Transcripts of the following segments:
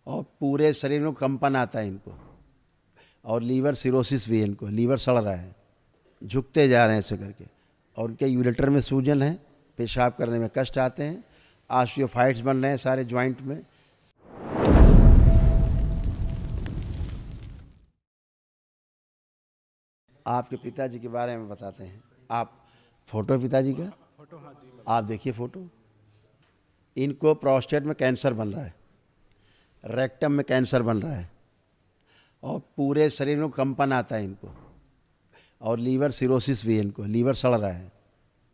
और पूरे शरीर में कंपन आता है इनको, और लीवर सिरोसिस भी है इनको, लीवर सड़ रहा है, झुकते जा रहे हैं ऐसे करके, और उनके यूरेटर में सूजन है, पेशाब करने में कष्ट आते हैं, ऑस्टियोफाइट्स बन रहे हैं सारे ज्वाइंट में। आपके पिताजी के बारे में बताते हैं। आप फोटो पिताजी का, फोटो, हाँ जी। आप देखिए फोटो। इनको प्रोस्टेट में कैंसर बन रहा है, रेक्टम में कैंसर बन रहा है, और पूरे शरीर में कंपन आता है इनको, और लीवर सिरोसिस भी है इनको, लीवर सड़ रहा है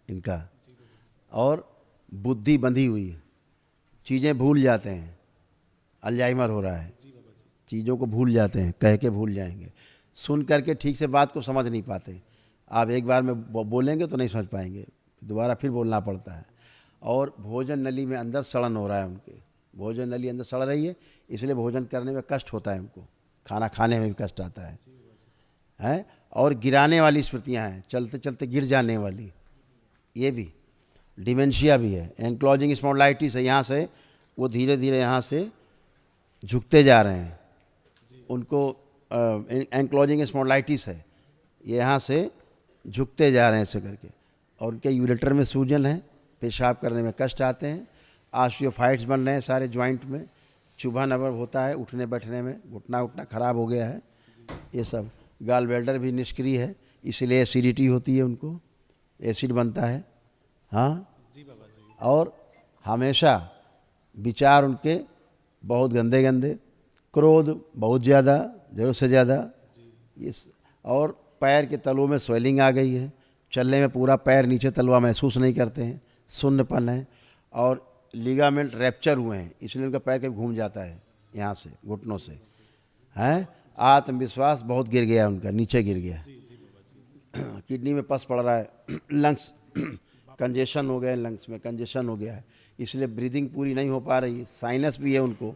इनका, और बुद्धि बंधी हुई है, चीज़ें भूल जाते हैं, अल्जाइमर हो रहा है, चीज़ों को भूल जाते हैं, कह के भूल जाएंगे, सुन करके ठीक से बात को समझ नहीं पाते। आप एक बार में बोलेंगे तो नहीं समझ पाएंगे, दोबारा फिर बोलना पड़ता है। और भोजन नली में अंदर सड़न हो रहा है उनके, भोजन नली अंदर सड़ रही है, इसलिए भोजन करने में कष्ट होता है उनको, खाना खाने में भी कष्ट आता है हैं। और गिराने वाली स्मृतियाँ हैं, चलते चलते गिर जाने वाली, ये भी डिमेंशिया भी है, एंक्लोजिंग स्पॉन्डिलाइटिस है, यहाँ से वो धीरे धीरे यहाँ से झुकते जा रहे हैं, उनको एंक्लोजिंग स्पॉन्डिलाइटिस है, ये यहाँ से झुकते जा रहे हैं ऐसे करके, और उनके यूरेटर में सूजन है, पेशाब करने में कष्ट आते हैं, ऑस्टियोफाइट्स बन रहे हैं सारे ज्वाइंट में, चुभन अबर होता है उठने बैठने में, घुटना उठना खराब हो गया है, ये सब। गाल बेल्डर भी निष्क्रिय है, इसलिए एसिडिटी होती है उनको, एसिड बनता है। हाँ जी बाबा जी। और हमेशा विचार उनके बहुत गंदे गंदे, क्रोध बहुत ज़्यादा, ज़रूरत से ज़्यादा, इस और पैर के तलवों में स्वेलिंग आ गई है, चलने में पूरा पैर नीचे तलवा महसूस नहीं करते हैं, सुन्नपन है, और लिगामेंट रैप्चर हुए हैं, इसलिए उनका पैर कभी घूम जाता है यहाँ से, घुटनों से हैं। आत्मविश्वास बहुत गिर गया उनका, नीचे गिर गया, किडनी में पस पड़ रहा है, लंग्स कंजेशन हो गए, लंग्स में कंजेशन हो गया है, इसलिए ब्रीदिंग पूरी नहीं हो पा रही है, साइनस भी है उनको,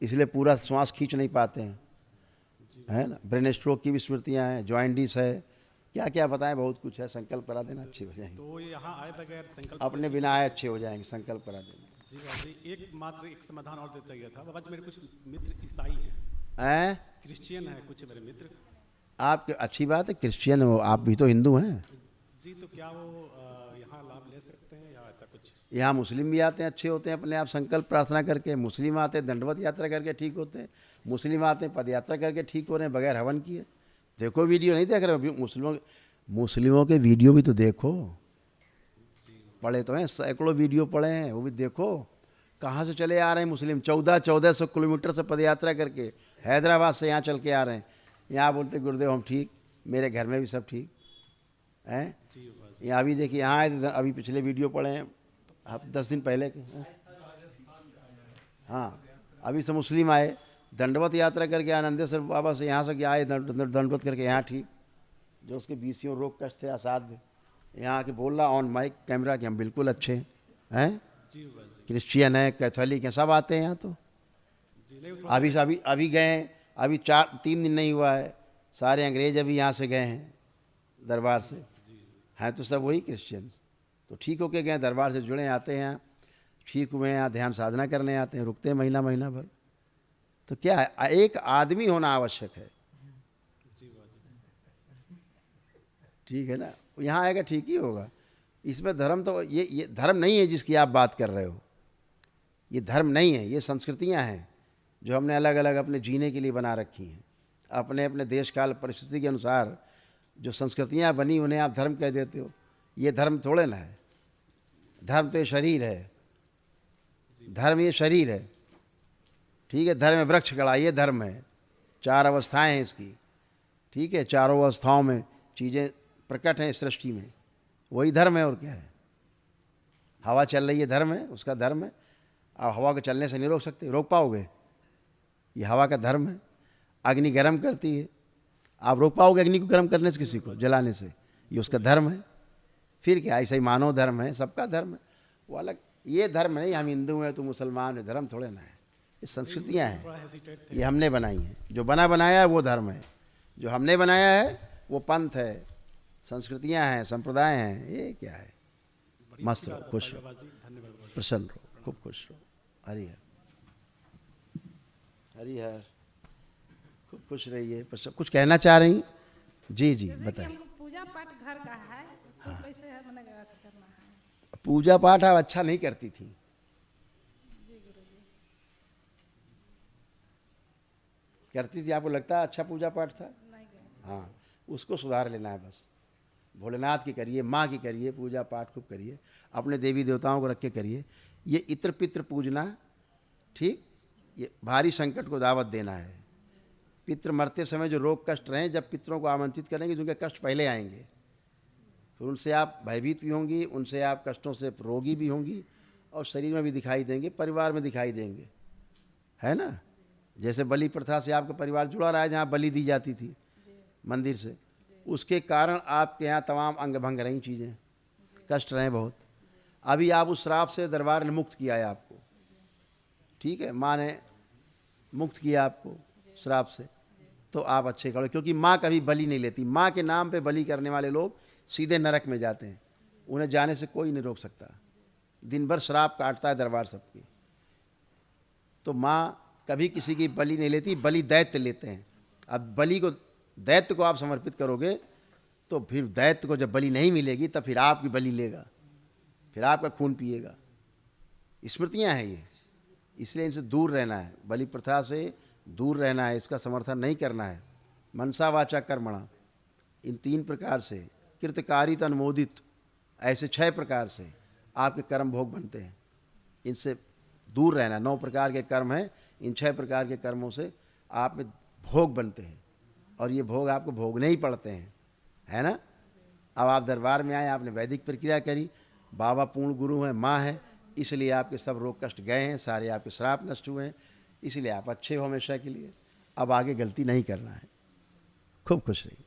इसलिए पूरा श्वास खींच नहीं पाते हैं, है ना। ब्रेन स्ट्रोक की भी स्मृतियाँ हैं, जॉइंडिस है, क्या क्या बताएं, बहुत कुछ है। संकल्प करा देना, अच्छे हो जाएंगे, तो ये यहाँ आए बगैर संकल्प अपने से बिना आए अच्छे हो जाएंगे, संकल्प करा देना। जी बाबा जी, एक मात्र एक समाधान और दे चाहिए था बाबा जी। मेरे कुछ मित्र ईसाई हैं, हैं क्रिश्चियन हैं कुछ मेरे मित्र। आप, अच्छी बात है, क्रिश्चियन हो आप भी, तो हिंदू हैं। जी, तो क्या वो यहाँ लाभ ले सकते हैं या ऐसा कुछ? यहाँ मुस्लिम भी आते हैं, अच्छे होते हैं अपने आप संकल्प प्रार्थना करके, मुस्लिम आते हैं दंडवत यात्रा करके ठीक होते हैं, मुस्लिम आते हैं पद यात्रा करके ठीक हो रहे हैं बगैर हवन किए। देखो वीडियो, नहीं देख रहे हो मुस्लिमों के वीडियो भी तो देखो, पढ़े तो हैं, सैकड़ों वीडियो पढ़े हैं, वो भी देखो, कहाँ से चले आ रहे हैं मुस्लिम, 1400 किलोमीटर से पद यात्रा करके हैदराबाद से यहाँ चल के आ रहे हैं, यहाँ बोलते गुरुदेव हम ठीक, मेरे घर में भी सब ठीक हैं। यहाँ अभी देखिए, यहाँ आए थे, अभी पिछले वीडियो पढ़े हैं, 10 दिन पहले के, हाँ अभी से मुस्लिम आए, दंडवत यात्रा करके आनंदेश्वर बाबा से यहाँ से आए, दंडवत करके यहाँ ठीक, जो उसके बीसियों रोग कष्ट थे असाध्य, यहाँ आके बोल रहा ऑन माइक कैमरा कि हम बिल्कुल अच्छे हैं। जी बाबा जी। क्रिश्चियन है, कैथोलिक हैं, सब आते हैं यहाँ तो। जी नहीं, अभी से अभी गए हैं, अभी 3 दिन नहीं हुआ है, सारे अंग्रेज अभी यहाँ से गए हैं दरबार से, हैं तो सब वही क्रिश्चियंस, तो ठीक होके गए, दरबार से जुड़े, आते हैं यहाँ, ठीक हुए हैं, यहाँ ध्यान साधना करने आते हैं, रुकते हैं महीना महीना भर। तो क्या है, एक आदमी होना आवश्यक है, ठीक है ना, यहाँ आएगा ठीक ही होगा। इसमें धर्म तो ये धर्म नहीं है जिसकी आप बात कर रहे हो, ये धर्म नहीं है, ये संस्कृतियाँ हैं जो हमने अलग अलग अपने जीने के लिए बना रखी हैं, अपने अपने देश काल परिस्थिति के अनुसार जो संस्कृतियाँ बनी उन्हें आप धर्म कह देते हो, ये धर्म थोड़े ना है। धर्म तो ये शरीर है, धर्म ये शरीर है, ठीक है। धर्म में वृक्ष खड़ा, ये धर्म है, 4 अवस्थाएं हैं इसकी, ठीक है, चारों अवस्थाओं में चीज़ें प्रकट हैं सृष्टि में, वही धर्म है, और क्या है। हवा चल रही है, धर्म है, उसका धर्म है, और हवा को चलने से नहीं रोक सकते, रोक पाओगे, ये हवा का धर्म है। अग्नि गर्म करती है, आप रोक पाओगे अग्नि को गर्म करने से, किसी को जलाने से, ये उसका धर्म है। फिर क्या, ऐसा ही मानव धर्म है, सबका धर्म है, वो अलग। ये धर्म नहीं, हम हिंदू हैं तो मुसलमान हैं, धर्म थोड़े ना है, ये संस्कृतियाँ हैं, ये हमने बनाई हैं। जो बना बनाया है वो धर्म है, जो हमने बनाया है वो पंथ है, संस्कृतियाँ हैं, संप्रदाय हैं, ये क्या है। मस्त रहो, खुश रहो, प्रसन्न रहो, खूब खुश रहो। हरि हर। हरिहर, खूब खुश रहिए। कुछ कहना चाह रही? जी जी जैसे कि बताइए। हमको पूजा पाठ घर का है तो कैसे है मैंने करना है? पूजा पाठ आप अच्छा नहीं करती थी। जी गुरुजी। करती थी, आपको लगता है अच्छा पूजा पाठ था? नहीं गए। हाँ, उसको सुधार लेना है बस। भोलेनाथ की करिए, माँ की करिए, पूजा पाठ खूब करिए, अपने देवी देवताओं को रख के करिए। ये इत्र पित्र पूजना, ठीक, ये भारी संकट को दावत देना है। पितृ मरते समय जो रोग कष्ट रहें, जब पितरों को आमंत्रित करेंगे जिनके कष्ट पहले आएंगे, फिर उनसे आप भयभीत भी होंगी, उनसे आप कष्टों से रोगी भी होंगी, और शरीर में भी दिखाई देंगे, परिवार में दिखाई देंगे, है ना। जैसे बलि प्रथा से आपका परिवार जुड़ा रहा है, जहाँ बलि दी जाती थी मंदिर से, उसके कारण आपके यहाँ तमाम अंग भंग रही चीज़ें, कष्ट रहे बहुत। अभी आप उस श्राप से दरबार ने मुक्त किया है आपको, ठीक है, माँ ने मुक्त किया आपको श्राप से, तो आप अच्छे करो, क्योंकि माँ कभी बलि नहीं लेती। माँ के नाम पे बलि करने वाले लोग सीधे नरक में जाते हैं, उन्हें जाने से कोई नहीं रोक सकता। दिन भर श्राप काटता है दरबार सबकी। तो माँ कभी किसी की बलि नहीं लेती, बलि दैत्य लेते हैं। अब बलि को, दैत्य को आप समर्पित करोगे तो फिर दैत्य को जब बलि नहीं मिलेगी तब फिर आपकी बलि लेगा, फिर आपका खून पिएगा। स्मृतियाँ हैं ये, इसलिए इनसे दूर रहना है, बलि प्रथा से दूर रहना है, इसका समर्थन नहीं करना है। मनसा वाचा कर्मणा, इन 3 प्रकार से, कृतकारित अनुमोदित, ऐसे 6 प्रकार से आपके कर्म भोग बनते हैं। इनसे दूर रहना। 9 प्रकार के कर्म हैं, इन 6 प्रकार के कर्मों से आप में भोग बनते हैं, और ये भोग आपको भोगने ही पड़ते हैं, है ना। अब आप दरबार में आए, आपने वैदिक प्रक्रिया करी, बाबा पूर्ण गुरु हैं, माँ है, इसलिए आपके सब रोग कष्ट गए हैं, सारे आपके श्राप नष्ट हुए हैं, इसलिए आप अच्छे हो हमेशा के लिए। अब आगे गलती नहीं करना है। खूब खुश रहिए।